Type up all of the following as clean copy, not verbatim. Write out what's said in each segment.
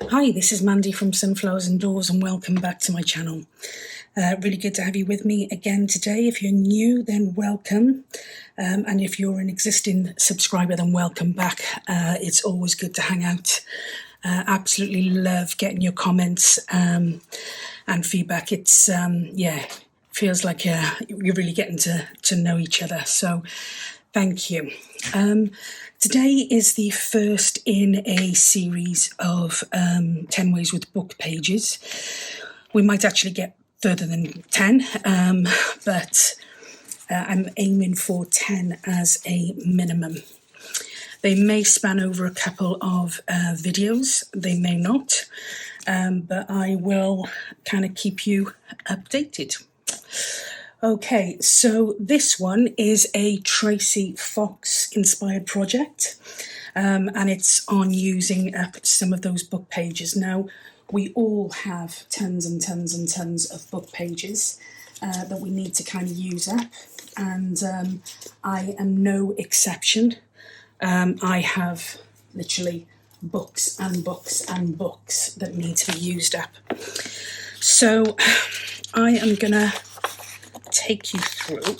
Hi, this is Mandy from SunflowersAndDors and welcome back to my channel. Really good to have you with me again today. If you're new, then welcome. And if you're an existing subscriber, then welcome back. It's always good to hang out. Absolutely love getting your comments and feedback. It's, feels like you're really getting to know each other. So thank you. Today is the first in a series of 10 ways with book pages. We might actually get further than 10, but I'm aiming for 10 as a minimum. They may span over a couple of videos, they may not, but I will kind of keep you updated. Okay, so this one is a Tracy Fox inspired project, and it's on using up some of those book pages. Now, we all have tons and tons and tons of book pages that we need to kind of use up, and I am no exception. I have literally books and books and books that need to be used up. So I am gonna take you through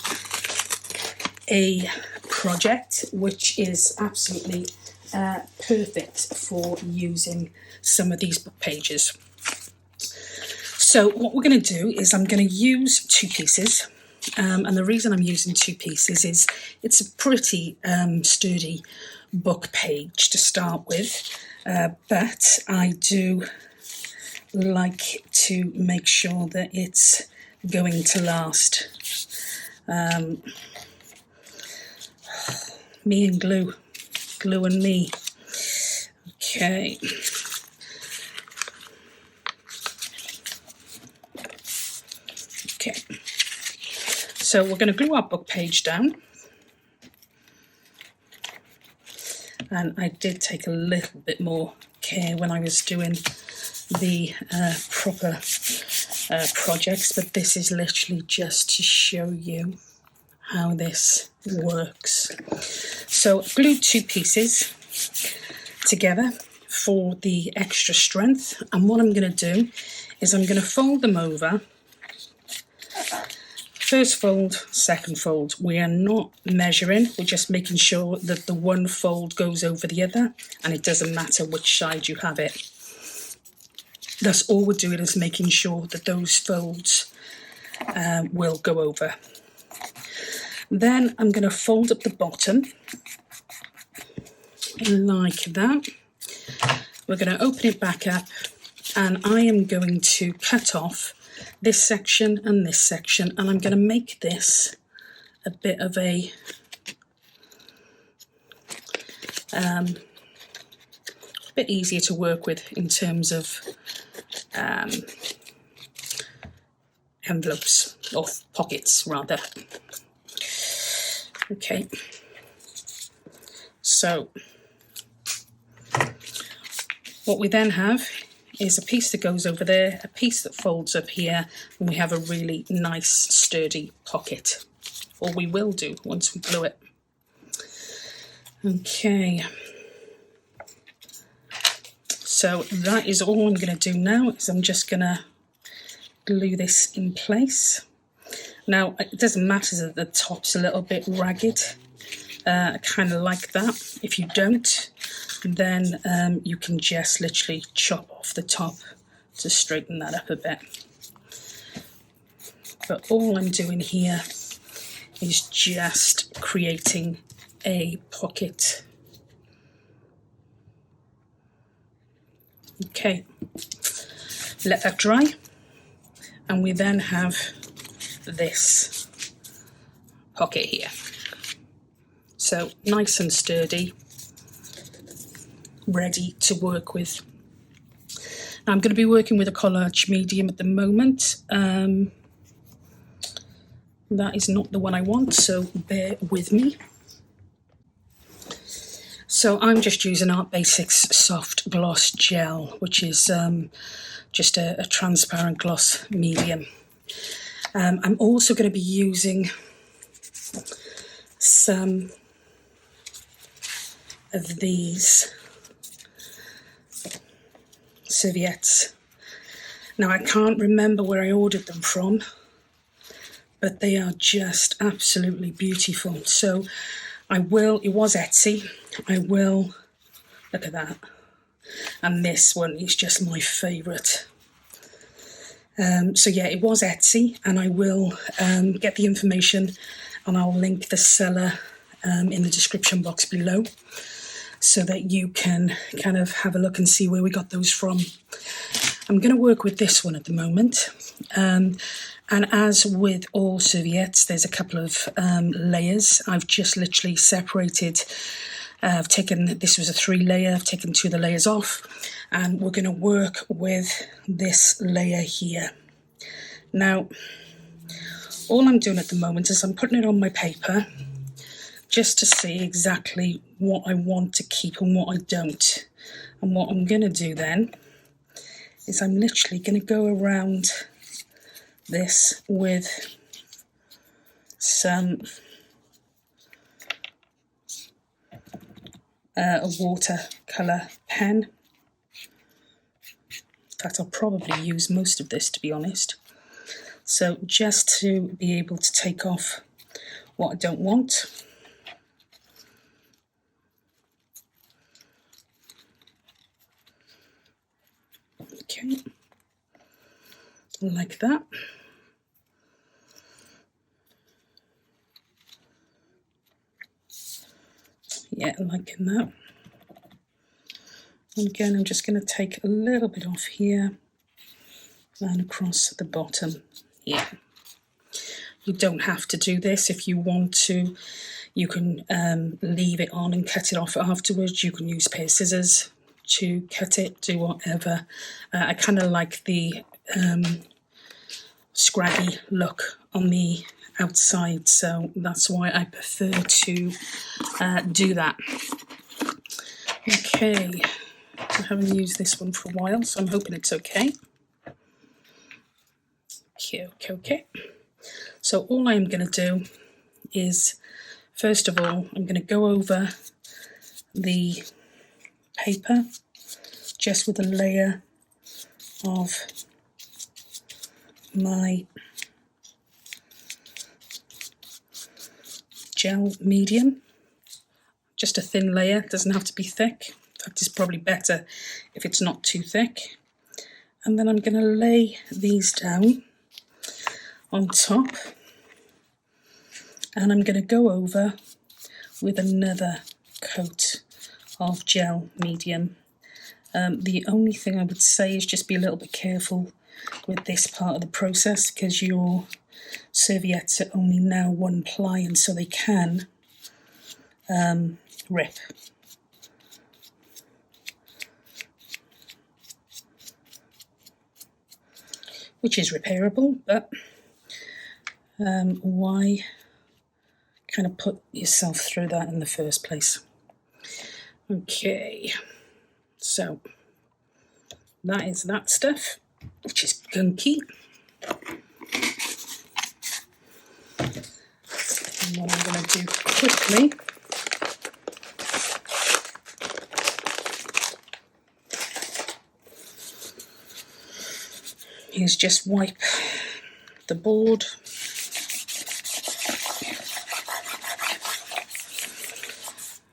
a project which is absolutely perfect for using some of these book pages. So what we're going to do is I'm going to use two pieces, and the reason I'm using two pieces is it's a pretty sturdy book page to start with, but I do like to make sure that it's going to last. Me and glue and me. Okay. Okay. So we're going to glue our book page down. And I did take a little bit more care when I was doing the proper projects, but this is literally just to show you how this works. So I've glued two pieces together for the extra strength, and what I'm going to do is I'm going to fold them over. First fold, second fold. We are not measuring, we're just making sure that the one fold goes over the other, and it doesn't matter which side you have it. That's all we're doing, is making sure that those folds will go over. Then I'm going to fold up the bottom like that. We're going to open it back up, and I am going to cut off this section and this section, and I'm going to make this a bit of a bit easier to work with in terms of envelopes, or pockets rather. Okay, so what we then have is a piece that goes over there, a piece that folds up here, and we have a really nice sturdy pocket, or we will do once we glue it. Okay, so that is all I'm going to do now, is I'm just going to glue this in place. Now, it doesn't matter that the top's a little bit ragged. I kind of like that. If you don't, then you can just literally chop off the top to straighten that up a bit. But all I'm doing here is just creating a pocket. Okay, let that dry, and we then have this pocket here. So nice and sturdy, ready to work with. Now, I'm going to be working with a collage medium at the moment. That is not the one I want, so bear with me. So I'm just using Art Basics Soft Gloss Gel, which is just a transparent gloss medium. I'm also going to be using some of these serviettes. Now I can't remember where I ordered them from, but they are just absolutely beautiful. So I will, it was Etsy, I will, look at that. And this one is just my favourite. So yeah, it was Etsy, and I will get the information and I'll link the seller in the description box below so that you can kind of have a look and see where we got those from. I'm going to work with this one at the moment. And as with all serviettes, there's a couple of layers. I've just literally separated. I've taken, this was a 3-layer, I've taken 2 of the layers off, and we're going to work with this layer here. Now, all I'm doing at the moment is I'm putting it on my paper just to see exactly what I want to keep and what I don't. And what I'm going to do then is I'm literally going to go around this with some a watercolour pen. In fact, I'll probably use most of this, to be honest. So just to be able to take off what I don't want. Okay, like that. Yeah, liking that. And again, I'm just going to take a little bit off here and across the bottom here. You don't have to do this. If you want to, you can leave it on and cut it off afterwards. You can use a pair of scissors to cut it, do whatever. I kind of like the scraggy look on the outside, so that's why I prefer to do that. Okay, I haven't used this one for a while, so I'm hoping it's okay. Okay. So all I'm going to do is, first of all, I'm going to go over the paper just with a layer of my gel medium. Just a thin layer, doesn't have to be thick. In fact, it's probably better if it's not too thick. And then I'm going to lay these down on top, and I'm going to go over with another coat of gel medium. The only thing I would say is just be a little bit careful with this part of the process, because your serviettes are only now 1 ply, and so they can rip. Which is repairable, but why kind of put yourself through that in the first place? Okay, so that is that stuff, which is gunky. And what I'm going to do quickly is just wipe the board.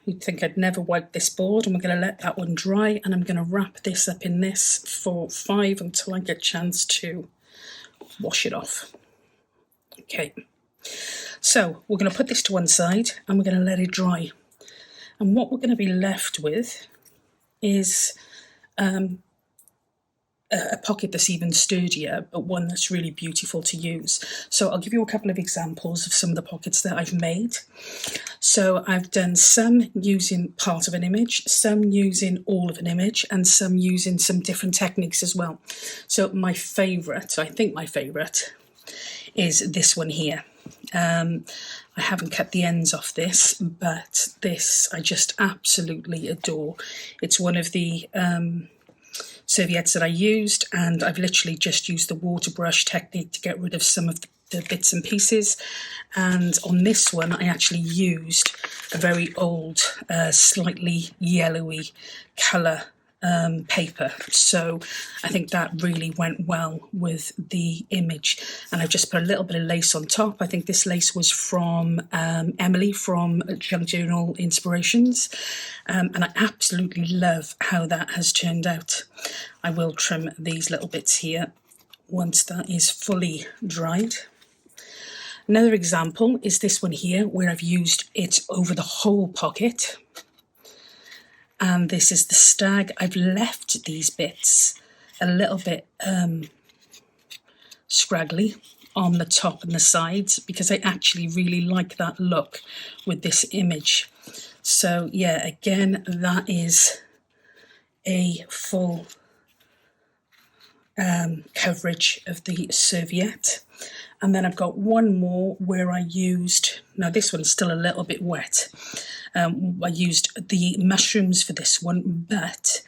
You'd think I'd never wipe this board, and we're going to let that one dry, and I'm going to wrap this up in this for 5 until I get a chance to wash it off. Okay, so we're going to put this to one side and we're going to let it dry. And what we're going to be left with is a pocket that's even sturdier, but one that's really beautiful to use. So I'll give you a couple of examples of some of the pockets that I've made. So I've done some using part of an image, some using all of an image, and some using some different techniques as well. So my favourite, I think my favourite, is this one here. I haven't cut the ends off this, but this I just absolutely adore. It's one of the serviettes that I used, and I've literally just used the water brush technique to get rid of some of the bits and pieces. And on this one I actually used a very old slightly yellowy colour paper, so I think that really went well with the image. And I've just put a little bit of lace on top. I think this lace was from Emily from Junk Journal Inspirations, and I absolutely love how that has turned out. I will trim these little bits here once that is fully dried. Another example is this one here, where I've used it over the whole pocket. And this is the stag. I've left these bits a little bit scraggly on the top and the sides, because I actually really like that look with this image. So yeah, again, that is a full coverage of the serviette. And then I've got one more where I used, now this one's still a little bit wet. I used the mushrooms for this one, but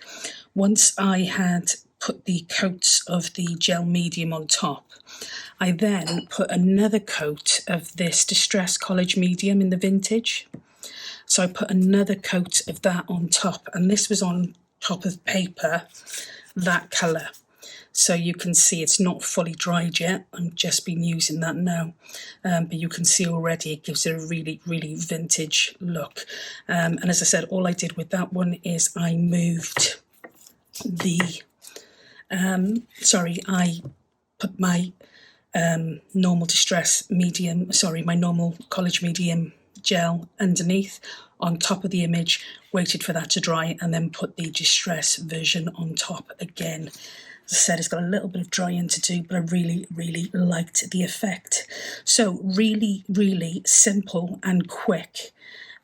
once I had put the coats of the gel medium on top, I then put another coat of this Distress College Medium in the vintage. So I put another coat of that on top, and this was on top of paper, that colour. So you can see it's not fully dried yet. I've just been using that now. But you can see already it gives it a really, really vintage look. And as I said, all I did with that one is I moved the, I put my normal Distress medium, my normal College Medium gel underneath on top of the image, waited for that to dry, and then put the Distress version on top again. As I said, it's got a little bit of drying to do, but I really, really liked the effect. So really, really simple and quick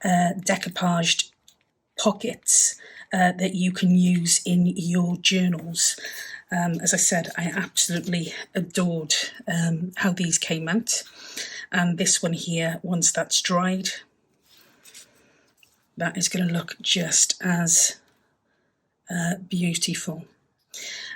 decoupaged pockets that you can use in your journals. As I said, I absolutely adored how these came out. And this one here, once that's dried, that is going to look just as beautiful.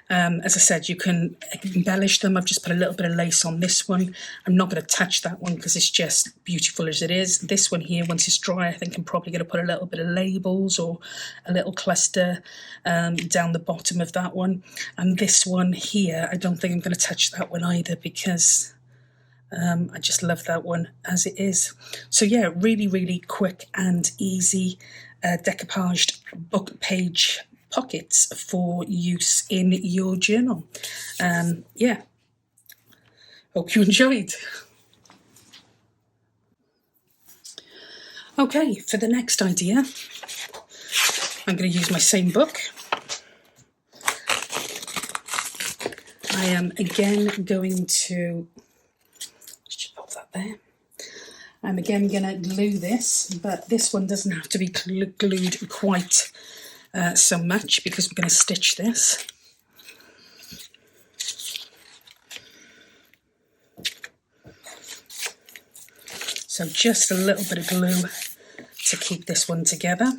As I said, you can embellish them. I've just put a little bit of lace on this one. I'm not going to touch that one because it's just beautiful as it is. This one here, once it's dry, I think I'm probably going to put a little bit of labels or a little cluster down the bottom of that one. And this one here, I don't think I'm going to touch that one either, because I just love that one as it is. So yeah, really, really quick and easy decoupaged book page pockets for use in your journal. Yeah, hope you enjoyed. Okay, for the next idea, I'm going to use my same book. I am again going to, just pop that there. I'm again going to glue this, but this one doesn't have to be glued quite so much, because we're going to stitch this. So just a little bit of glue to keep this one together.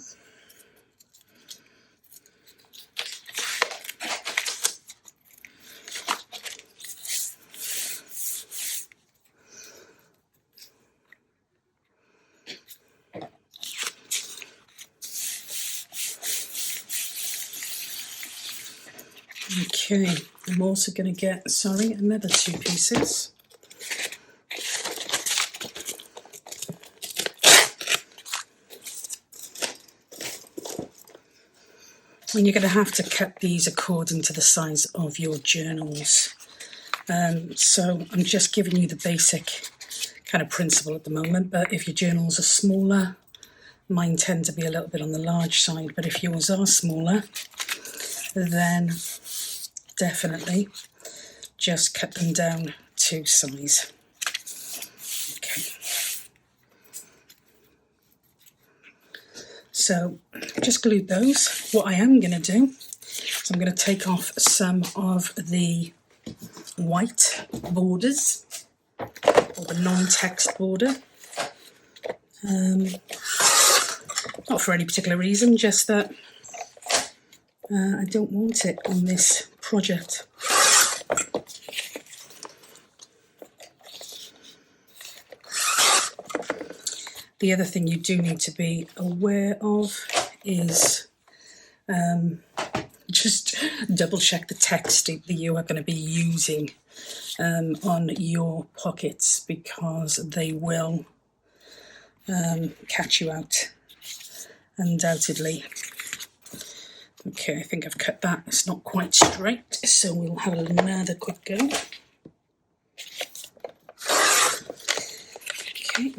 Okay, I'm also going to get, another 2 pieces. And you're going to have to cut these according to the size of your journals. So I'm just giving you the basic kind of principle at the moment, but if your journals are smaller, mine tend to be a little bit on the large side, but if yours are smaller, then definitely just cut them down to size. Okay. So just glued those. What I am going to do is I'm going to take off some of the white borders, or the non-text border. Not for any particular reason, just that I don't want it on this project. The other thing you do need to be aware of is just double check the text that you are going to be using on your pockets, because they will catch you out, undoubtedly. Okay, I think I've cut that. It's not quite straight, so we'll have another quick go. Okay.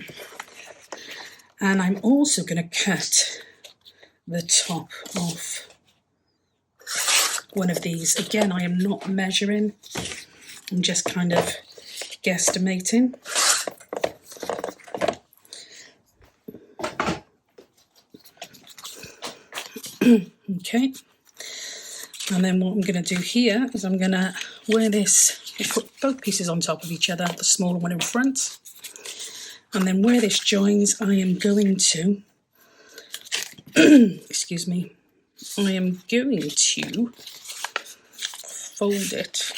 And I'm also going to cut the top off one of these. Again, I am not measuring. I'm just kind of guesstimating. Okay, and then what I'm going to do here is I'm going to wear this, I'll put both pieces on top of each other, the smaller one in front, and then where this joins, I am going to, excuse me, I am going to fold it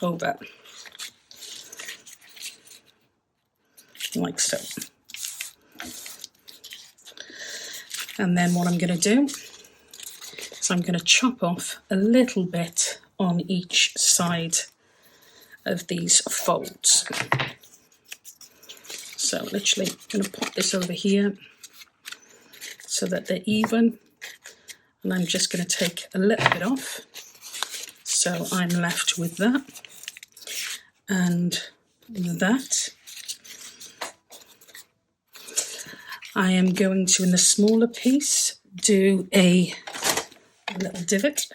over, like so. And then what I'm going to do is I'm going to chop off a little bit on each side of these folds. So literally I'm going to pop this over here so that they're even. And I'm just going to take a little bit off. So I'm left with that and that. I am going to, in the smaller piece, do a little divot.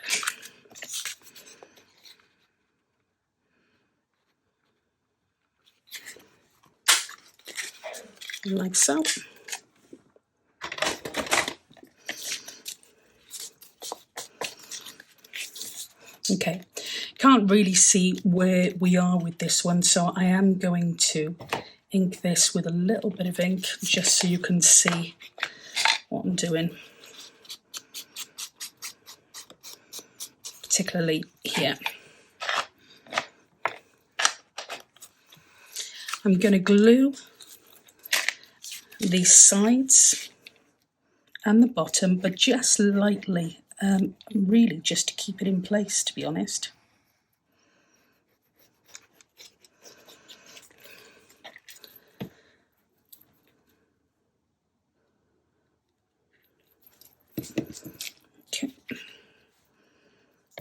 Like so. Okay, can't really see where we are with this one, so I am going to ink this with a little bit of ink just so you can see what I'm doing, particularly here. I'm going to glue the sides and the bottom, but just lightly, really just to keep it in place, to be honest. Okay,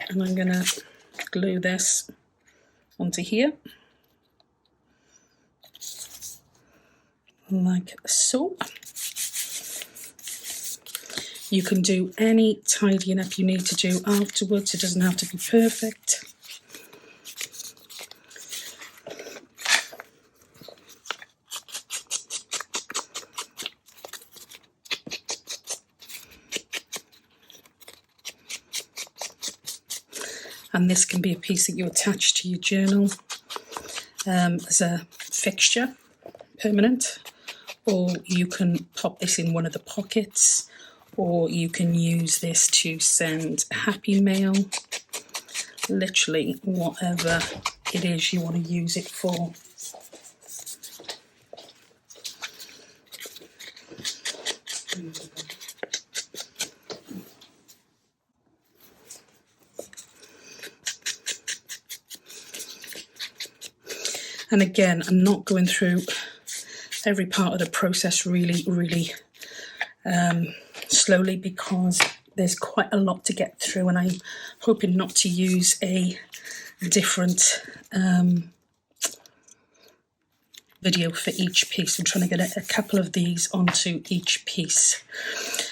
and I'm going to glue this onto here, like so. You can do any tidying up you need to do afterwards, it doesn't have to be perfect. And this can be a piece that you attach to your journal as a fixture, permanent, or you can pop this in one of the pockets, or you can use this to send happy mail, literally whatever it is you want to use it for. And again, I'm not going through every part of the process really slowly, because there's quite a lot to get through, and I'm hoping not to use a different video for each piece. I'm trying to get a couple of these onto each piece.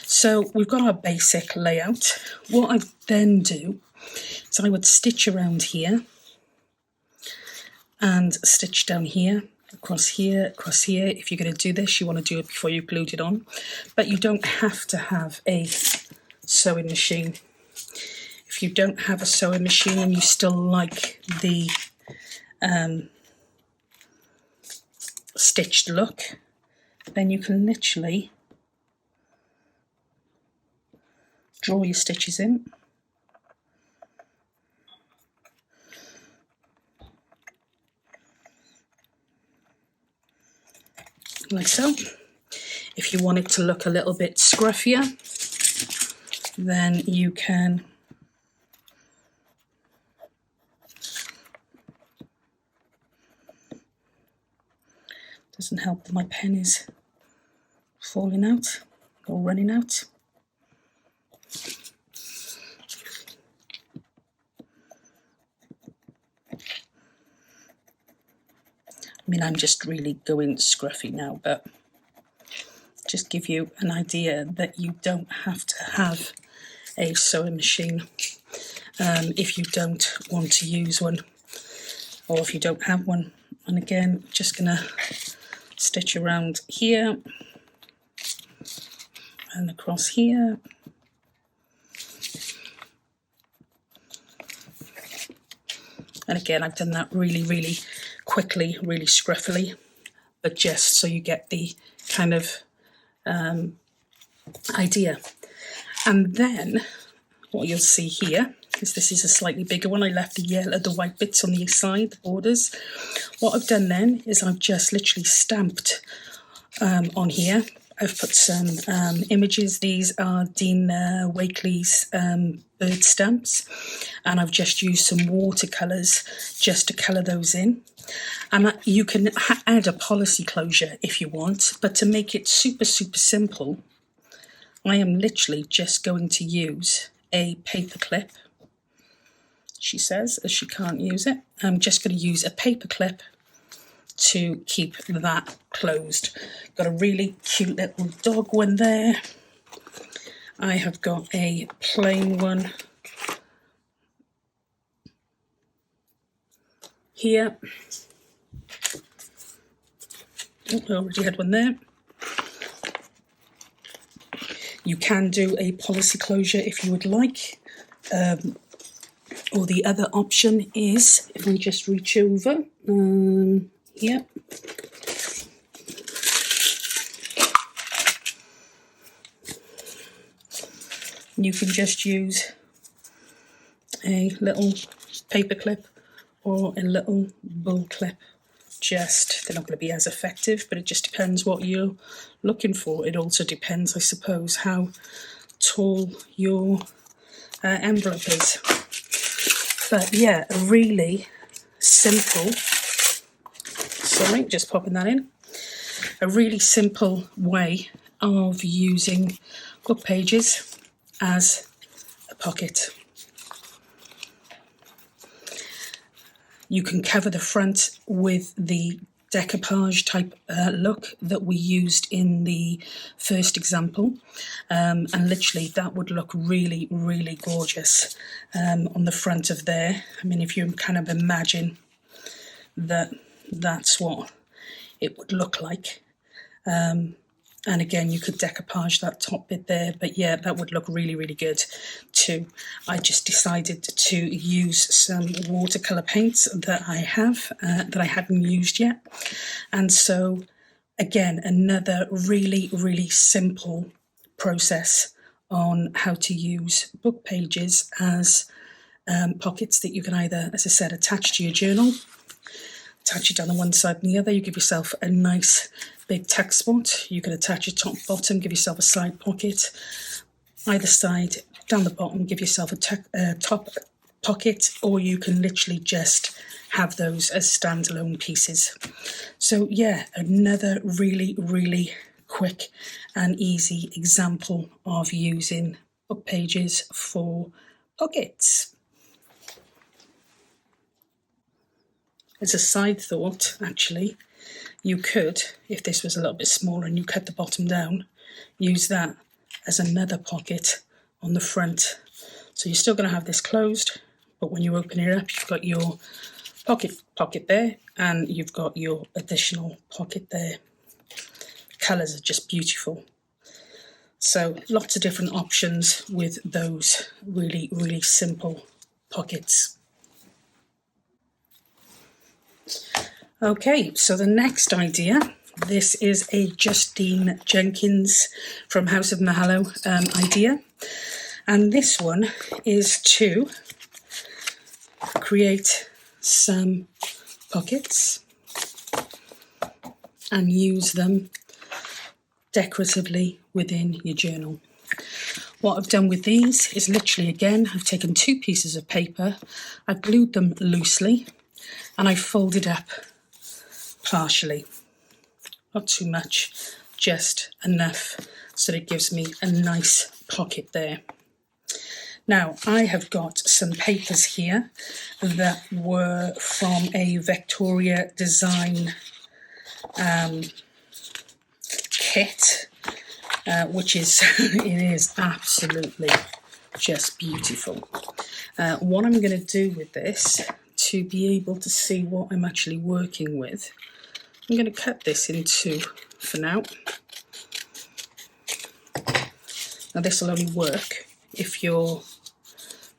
So we've got our basic layout. What I then do is I would stitch around here and stitch down here, across here, across here. If you're going to do this, you want to do it before you glued it on, but you don't have to have a sewing machine. If you don't have a sewing machine and you still like the stitched look, then you can literally draw your stitches in. Like so. If you want it to look a little bit scruffier, then you can doesn't help that my pen is falling out or running out. I mean, I'm just really going scruffy now, but just give you an idea that you don't have to have a sewing machine if you don't want to use one, or if you don't have one. And again, just gonna stitch around here and across here. And again, I've done that really quickly, really scruffily, but just so you get the kind of idea. And then what you'll see here is this is a slightly bigger one. I left the white bits on the side, the borders. What I've done then is I've just literally stamped on here. I've put some images. These are Dean Wakely's bird stamps, and I've just used some watercolours just to colour those in. And you can add a policy closure if you want, but to make it super simple, I am literally just going to use a paper clip. She says, as she can't use it, I'm just going to use a paper clip to keep that closed. Got a really cute little dog one there. I have got a plain one here. Oh, I already had one there. You can do a policy closure if you would like. Or the other option is, if I just reach over, here. You can just use a little paper clip or a little bull clip. They're not going to be as effective, but it just depends what you're looking for. It also depends, I suppose, how tall your envelope is. But yeah, a really simple, sorry, just popping that in, a really simple way of using book pages as a pocket. You can cover the front with the decoupage type look that we used in the first example, and literally that would look really gorgeous on the front of there. I mean, if you kind of imagine that that's what it would look like. And again, you could decoupage that top bit there, but yeah, that would look really good too. I just decided to use some watercolour paints that I have, that I hadn't used yet. And so, again, another really simple process on how to use book pages as pockets that you can either, as I said, attach to your journal, attach it down on one side and the other. You give yourself a nice big text spot. You can attach your top, bottom, give yourself a side pocket. Either side, down the bottom, give yourself a top pocket, or you can literally just have those as standalone pieces. So yeah, another really quick and easy example of using book pages for pockets. As a side thought, actually, you could, if this was a little bit smaller and you cut the bottom down, use that as another pocket on the front. So you're still going to have this closed, but when you open it up, you've got your pocket there, and you've got your additional pocket there. The colours are just beautiful. So lots of different options with those really simple pockets. Okay, so the next idea, this is a Justine Jenkins from House of Mahalo idea, and this one is to create some pockets and use them decoratively within your journal. What I've done with these is literally, again, I've taken 2 pieces of paper, I've glued them loosely, and I've folded up partially. Not too much, just enough so that it gives me a nice pocket there. Now, I have got some papers here that were from a Victoria Design kit, which is, it is absolutely just beautiful. What I'm going to do with this, to be able to see what I'm actually working with, I'm going to cut this in 2 for now. Now, this will only work if your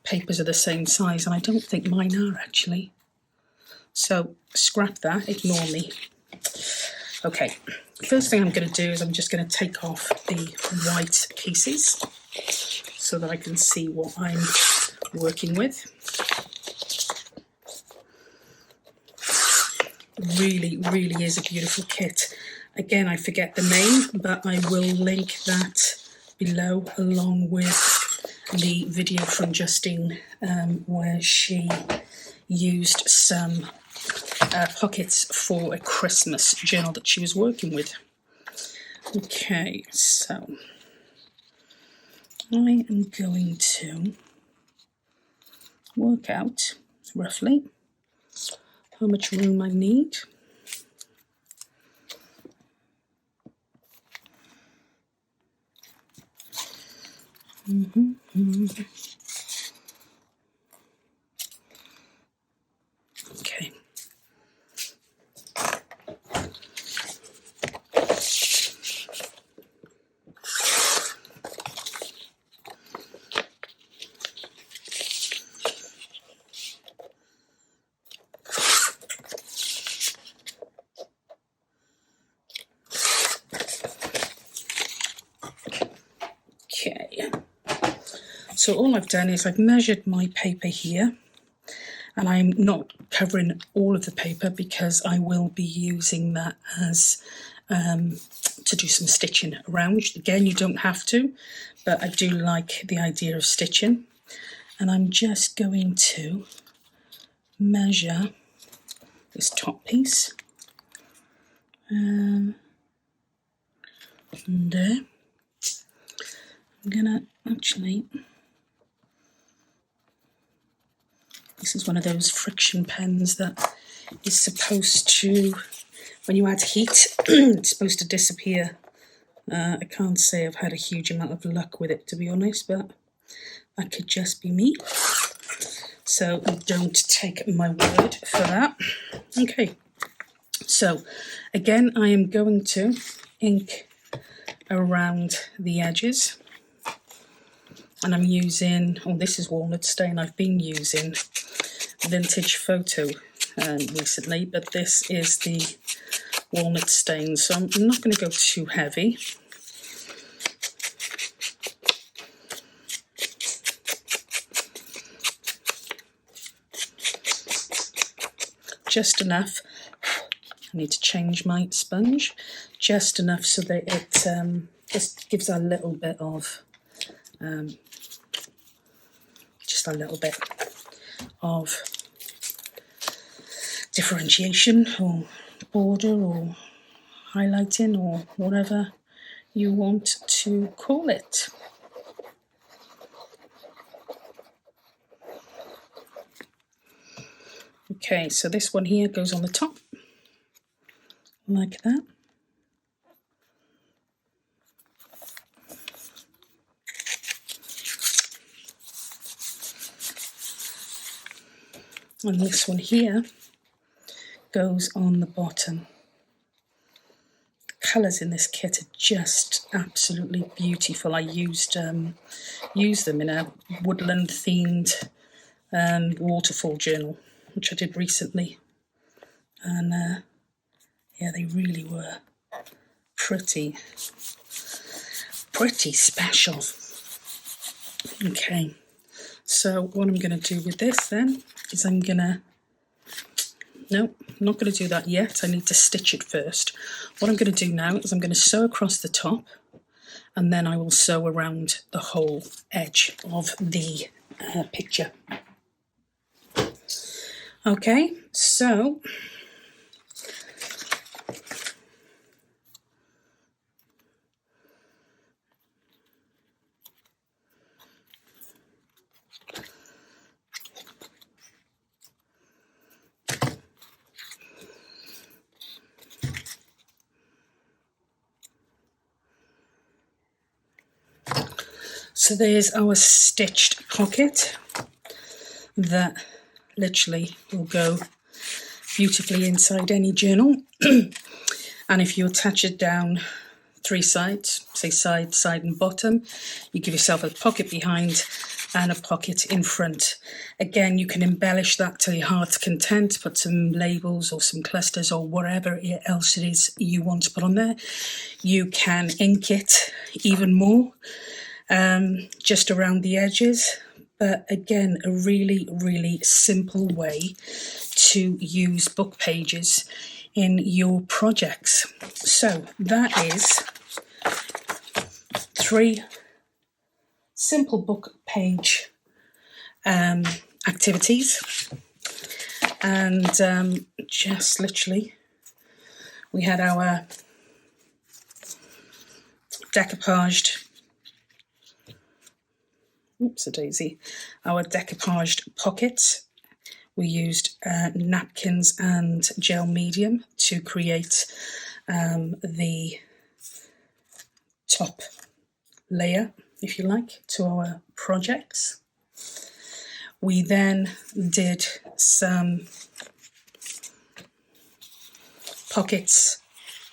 papers are the same size, and I don't think mine are actually. So scrap that, ignore me. Okay, first thing I'm going to do is I'm just going to take off the white pieces so that I can see what I'm working with. Really, really is a beautiful kit. Again, I forget the name, but I will link that below along with the video from Justine where she used some pockets for a Christmas journal that she was working with. Okay, so I am going to work out roughly how much room I need. Okay. Okay. So all I've done is I've measured my paper here, and I'm not covering all of the paper because I will be using that as to do some stitching around. Again, you don't have to, but I do like the idea of stitching. And I'm just going to measure this top piece. And there. I'm gonna actually, this is one of those friction pens that is supposed to, when you add heat, it's supposed to disappear. I can't say I've had a huge amount of luck with it, to be honest, but that could just be me. So don't take my word for that. Okay, so again, I am going to ink around the edges. And I'm using, oh, this is walnut stain. I've been using Vintage Photo recently, but this is the walnut stain, so I'm not going to go too heavy. Just enough. I need to change my sponge. Just enough so that it just gives a little bit of differentiation or border or highlighting or whatever you want to call it. Okay, so this one here goes on the top like that. And this one here goes on the bottom. The colours in this kit are just absolutely beautiful. I used them in a woodland themed waterfall journal, which I did recently. And yeah, they really were pretty special. Okay, so what I'm going to do with this then is I'm not going to do that yet. I need to stitch it first. What I'm going to do now is I'm going to sew across the top, and then I will sew around the whole edge of the picture. Okay, so there's our stitched pocket that literally will go beautifully inside any journal. And if you attach it down 3 sides, say side, side and bottom, you give yourself a pocket behind and a pocket in front. Again, you can embellish that to your heart's content, put some labels or some clusters or whatever else it is you want to put on there. You can ink it even more, just around the edges. But again, a really, really simple way to use book pages in your projects. So that is 3 simple book page activities. And just literally, we had our decoupaged, oops-a-daisy, our decoupaged pockets. We used napkins and gel medium to create the top layer, if you like, to our projects. We then did some pockets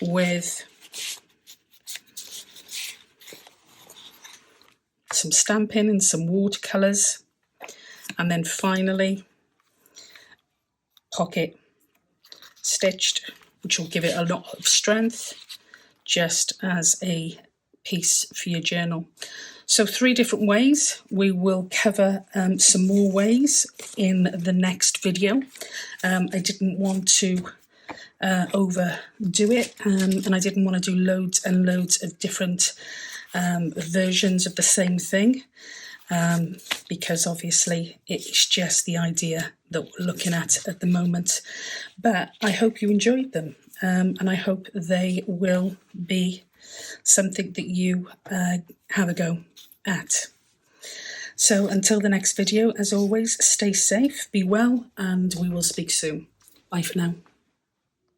with some stamping and some watercolours, and then finally pocket stitched, which will give it a lot of strength, just as a piece for your journal. So 3 different ways. We will cover some more ways in the next video. I didn't want to overdo it, and I didn't want to do loads and loads of different versions of the same thing, because obviously it's just the idea that we're looking at the moment. But I hope you enjoyed them, and I hope they will be something that you have a go at. So until the next video, as always, stay safe, be well, and we will speak soon. Bye for now.